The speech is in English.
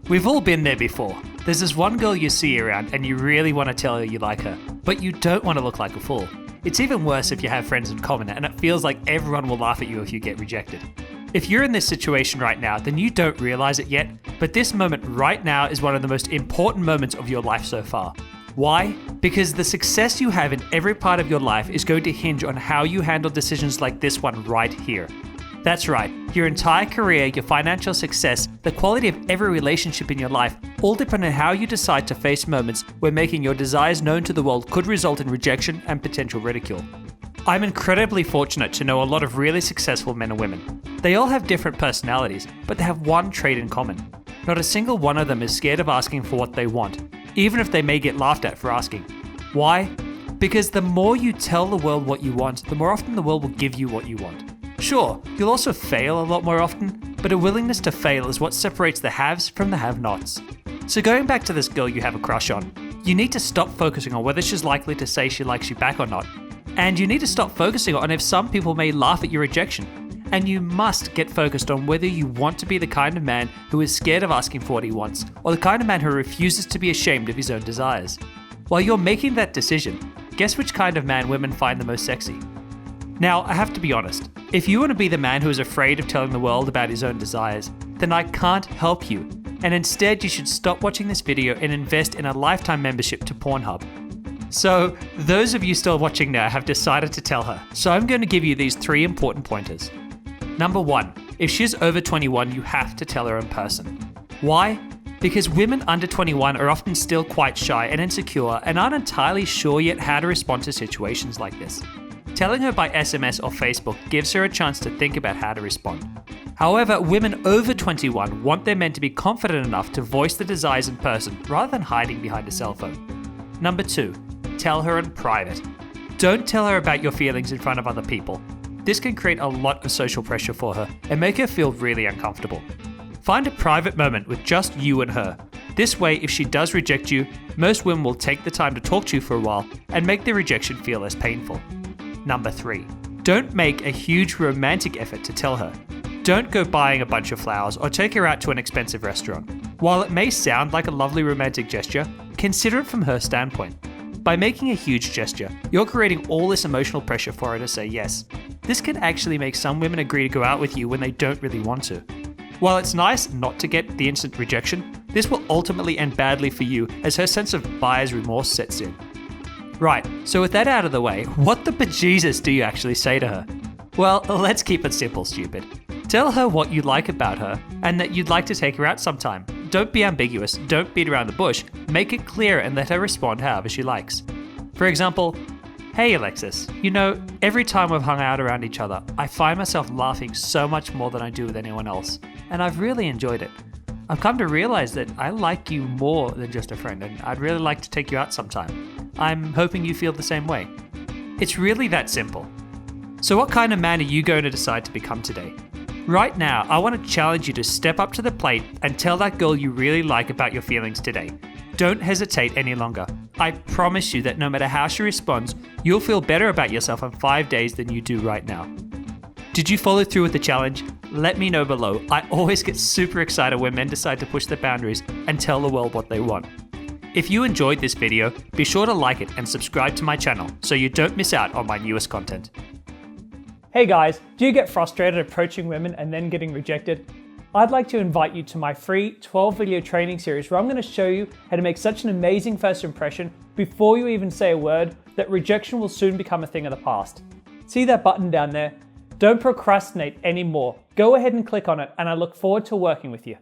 We've all been there before. There's this one girl you see around and you really want to tell her you like her, but you don't want to look like a fool. It's even worse if you have friends in common and it feels like everyone will laugh at you if you get rejected. If you're in this situation right now, then you don't realize it yet, but this moment right now is one of the most important moments of your life so far. Why? Because the success you have in every part of your life is going to hinge on how you handle decisions like this one right here. That's right, your entire career, your financial success, the quality of every relationship in your life all depend on how you decide to face moments where making your desires known to the world could result in rejection and potential ridicule. I'm incredibly fortunate to know a lot of really successful men and women. They all have different personalities, but they have one trait in common. Not a single one of them is scared of asking for what they want, even if they may get laughed at for asking. Why? Because the more you tell the world what you want, the more often the world will give you what you want. Sure, you'll also fail a lot more often, but a willingness to fail is what separates the haves from the have-nots. So going back to this girl you have a crush on, you need to stop focusing on whether she's likely to say she likes you back or not. And you need to stop focusing on if some people may laugh at your rejection. And you must get focused on whether you want to be the kind of man who is scared of asking for what he wants, or the kind of man who refuses to be ashamed of his own desires. While you're making that decision, guess which kind of man women find the most sexy? Now, I have to be honest, if you want to be the man who is afraid of telling the world about his own desires, then I can't help you. And instead, you should stop watching this video and invest in a lifetime membership to Pornhub. So, those of you still watching now have decided to tell her, so I'm going to give you these 3 important pointers. Number 1, if she's over 21, you have to tell her in person. Why? Because women under 21 are often still quite shy and insecure and aren't entirely sure yet how to respond to situations like this. Telling her by SMS or Facebook gives her a chance to think about how to respond. However, women over 21 want their men to be confident enough to voice their desires in person rather than hiding behind a cell phone. Number 2, tell her in private. Don't tell her about your feelings in front of other people. This can create a lot of social pressure for her and make her feel really uncomfortable. Find a private moment with just you and her. This way, if she does reject you, most women will take the time to talk to you for a while and make the rejection feel less painful. Number 3, don't make a huge romantic effort to tell her. Don't go buying a bunch of flowers or take her out to an expensive restaurant. While it may sound like a lovely romantic gesture, consider it from her standpoint. By making a huge gesture, you're creating all this emotional pressure for her to say yes. This can actually make some women agree to go out with you when they don't really want to. While it's nice not to get the instant rejection, this will ultimately end badly for you as her sense of buyer's remorse sets in. Right, so with that out of the way, what the bejesus do you actually say to her? Well, let's keep it simple, stupid. Tell her what you like about her and that you'd like to take her out sometime. Don't be ambiguous, don't beat around the bush, make it clear and let her respond however she likes. For example, hey Alexis, you know, every time we've hung out around each other, I find myself laughing so much more than I do with anyone else, and I've really enjoyed it. I've come to realize that I like you more than just a friend, and I'd really like to take you out sometime. I'm hoping you feel the same way. It's really that simple. So what kind of man are you going to decide to become today? Right now, I want to challenge you to step up to the plate and tell that girl you really like about your feelings today. Don't hesitate any longer. I promise you that no matter how she responds, you'll feel better about yourself in 5 days than you do right now. Did you follow through with the challenge? Let me know below. I always get super excited when men decide to push their boundaries and tell the world what they want. If you enjoyed this video, be sure to like it and subscribe to my channel so you don't miss out on my newest content. Hey guys, do you get frustrated approaching women and then getting rejected? I'd like to invite you to my free 12 video training series where I'm going to show you how to make such an amazing first impression before you even say a word that rejection will soon become a thing of the past. See that button down there? Don't procrastinate anymore. Go ahead and click on it, and I look forward to working with you.